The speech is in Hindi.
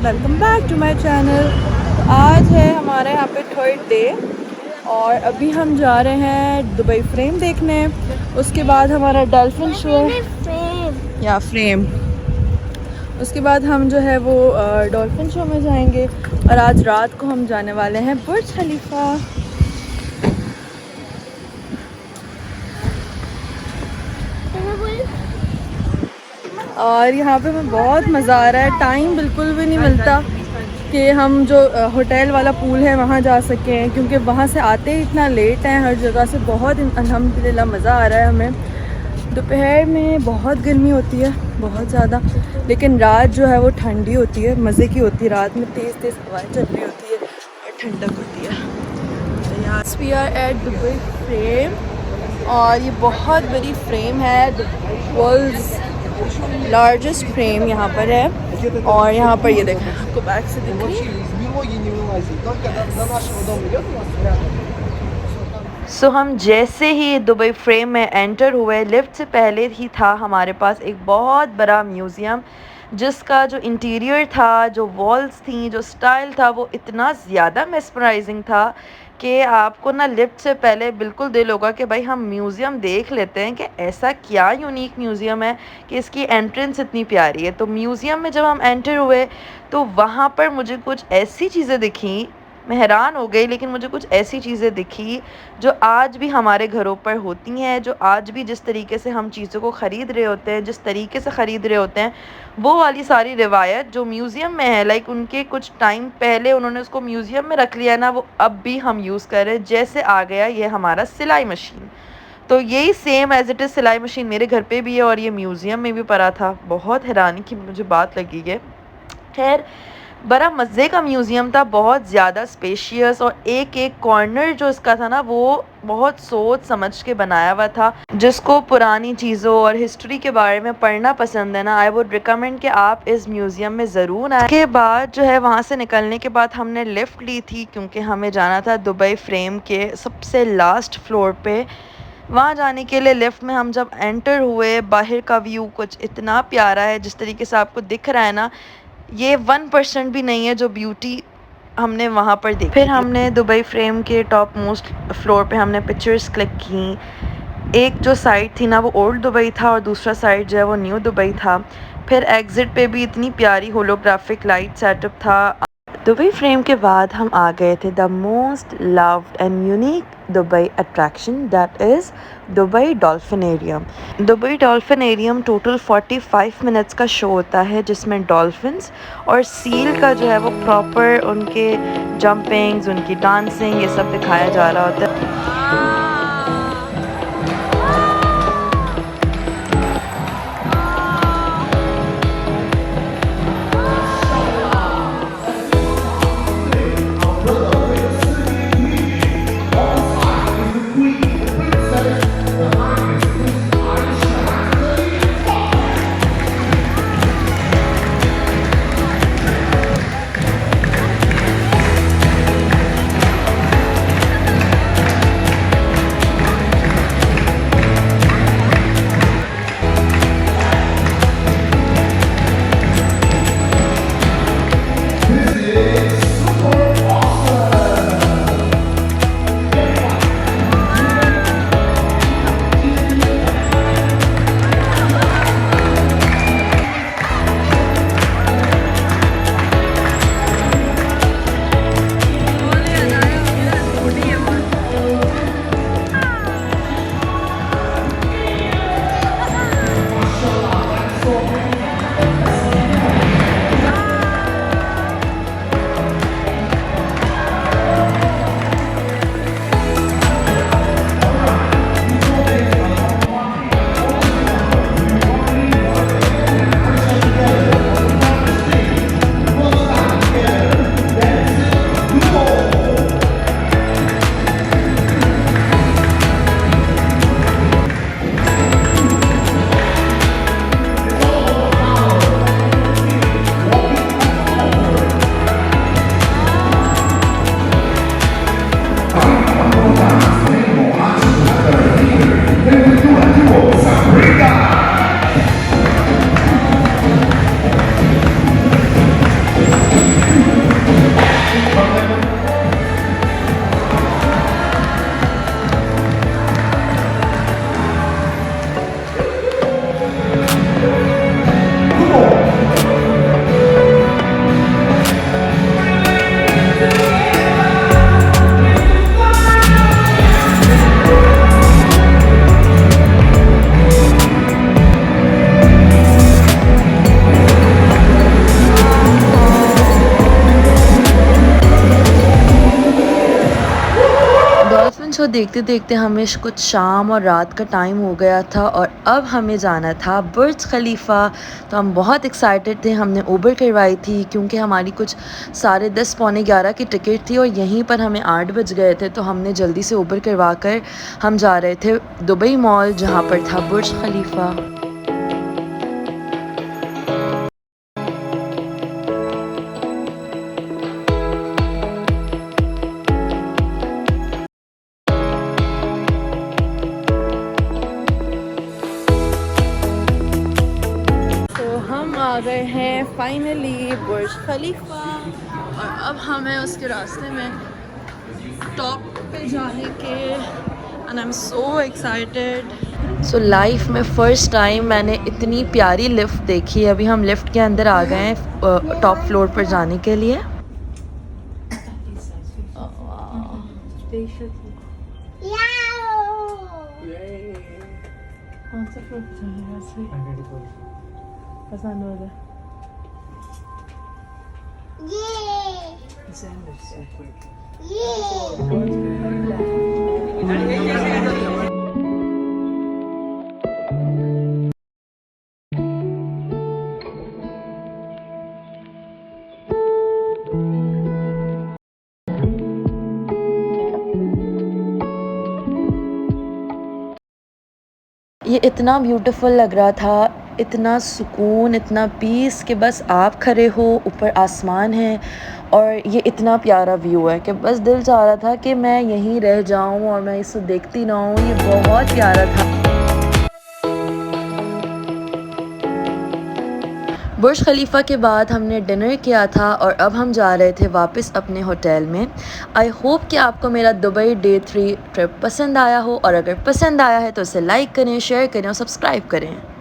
Welcome back to my channel. आज है हमारे यहाँ पे थर्ड डे और अभी हम जा रहे हैं दुबई फ्रेम देखने। उसके बाद हमारा डॉल्फिन शो या फ्रेम, उसके बाद हम जो है वो डॉल्फिन शो में जाएंगे और आज रात को हम जाने वाले हैं बुर्ज खलीफा। और यहाँ पे हमें बहुत मज़ा आ रहा है। टाइम बिल्कुल भी नहीं मिलता कि हम जो होटल वाला पूल है वहाँ जा सकें, क्योंकि वहाँ से आते ही इतना लेट है हर जगह से। बहुत अल्हम्दुलिल्लाह मज़ा आ रहा है हमें। दोपहर में बहुत गर्मी होती है, बहुत ज़्यादा, लेकिन रात जो है वो ठंडी होती है, मज़े की होती है। रात में तेज़ तेज़ हवाएं चल रही होती है और ठंडक होती है। तो यहाँ we are at Dubai Frame और ये बहुत बड़ी फ्रेम है, वर्ल्ड्स लार्जेस्ट फ्रेम यहाँ पर है। और यहाँ पर ये देखें, आपको बैक से दिख रही है। सो हम जैसे ही दुबई फ्रेम में एंटर हुए, लिफ्ट से पहले ही था हमारे पास एक बहुत बड़ा म्यूज़ियम, जिसका जो इंटीरियर था, जो वॉल्स थी, जो स्टाइल था, वो इतना ज़्यादा मेस्मराइजिंग था कि आपको ना लिफ्ट से पहले बिल्कुल दिल होगा कि भाई हम म्यूज़ियम देख लेते हैं कि ऐसा क्या यूनिक म्यूज़ियम है कि इसकी एंट्रेंस इतनी प्यारी है। तो म्यूज़ियम में जब हम एंटर हुए तो वहाँ पर मुझे कुछ ऐसी चीज़ें दिखी, मैं हैरान हो गई। लेकिन मुझे कुछ ऐसी चीज़ें दिखी जो आज भी हमारे घरों पर होती हैं, जो आज भी जिस तरीके से हम चीज़ों को ख़रीद रहे होते हैं, जिस तरीके से ख़रीद रहे होते हैं, वो वाली सारी रिवायत जो म्यूज़ियम में है, लाइक उनके कुछ टाइम पहले उन्होंने उसको म्यूज़ियम में रख लिया ना, वो अब भी हम यूज़ कर रहे हैं। जैसे आ गया ये हमारा सिलाई मशीन, तो यही सेम एज़ इट इज़ सिलाई मशीन मेरे घर पे भी है और ये म्यूज़ियम में भी पड़ा था। बहुत हैरानी की मुझे बात लगी है। खैर, बड़ा मज़े का म्यूज़ियम था, बहुत ज़्यादा स्पेशियस, और एक एक कॉर्नर जो इसका था ना, वो बहुत सोच समझ के बनाया हुआ था। जिसको पुरानी चीज़ों और हिस्ट्री के बारे में पढ़ना पसंद है ना, आई वुड रिकमेंड कि आप इस म्यूज़ियम में ज़रूर आएँ। के बाद जो है वहाँ से निकलने के बाद हमने लिफ्ट ली थी, क्योंकि हमें जाना था दुबई फ्रेम के सबसे लास्ट फ्लोर पे। वहाँ जाने के लिए लिफ्ट में हम जब एंटर हुए, बाहर का व्यू कुछ इतना प्यारा है, जिस तरीके से आपको दिख रहा है ना, ये 1% भी नहीं है जो ब्यूटी हमने वहाँ पर देखी। फिर हमने दुबई फ्रेम के टॉप मोस्ट फ्लोर पे हमने पिक्चर्स क्लिक की। एक जो साइड थी ना वो ओल्ड दुबई था और दूसरा साइड जो है वो न्यू दुबई था। फिर एग्ज़िट पे भी इतनी प्यारी होलोग्राफिक लाइट सेटअप था। दुबई फ्रेम के बाद हम आ गए थे the most loved and unique Dubai attraction, that is Dubai dolphinarium. Dubai dolphinarium total 45 minutes का शो होता है, जिसमें डॉल्फिन्स और सील का जो है वो प्रॉपर उनके जंपिंग्स, उनकी डांसिंग, ये सब दिखाया जा रहा होता है। शो देखते देखते हमें कुछ शाम और रात का टाइम हो गया था और अब हमें जाना था बुर्ज खलीफा। तो हम बहुत एक्साइटेड थे। हमने उबर करवाई थी क्योंकि हमारी कुछ 10:30 पौने 11 की टिकट थी और यहीं पर हमें 8 बज गए थे। तो हमने जल्दी से उबर करवा कर हम जा रहे थे दुबई मॉल जहाँ पर था बुर्ज खलीफा। हम आ गए हैं फाइनली बुर्ज खलीफा और अब हमें उसके रास्ते में टॉप पे जाने के and I am so excited. So life में फ़र्स्ट टाइम मैंने इतनी प्यारी लिफ्ट देखी। अभी हम लिफ्ट के अंदर आ गए हैं टॉप फ्लोर पर जाने के लिए। पसंद हो जाए ये इतना ब्यूटीफुल लग रहा था, इतना सुकून, इतना पीस कि बस आप खड़े हो, ऊपर आसमान है और ये इतना प्यारा व्यू है कि बस दिल चाह रहा था कि मैं यहीं रह जाऊं और मैं इसे देखती ना हूँ। ये बहुत प्यारा था। बुर्ज खलीफा के बाद हमने डिनर किया था और अब हम जा रहे थे वापस अपने होटल में। आई होप कि आपको मेरा दुबई डे 3 ट्रिप पसंद आया हो और अगर पसंद आया है तो इसे लाइक करें, शेयर करें और सब्सक्राइब करें।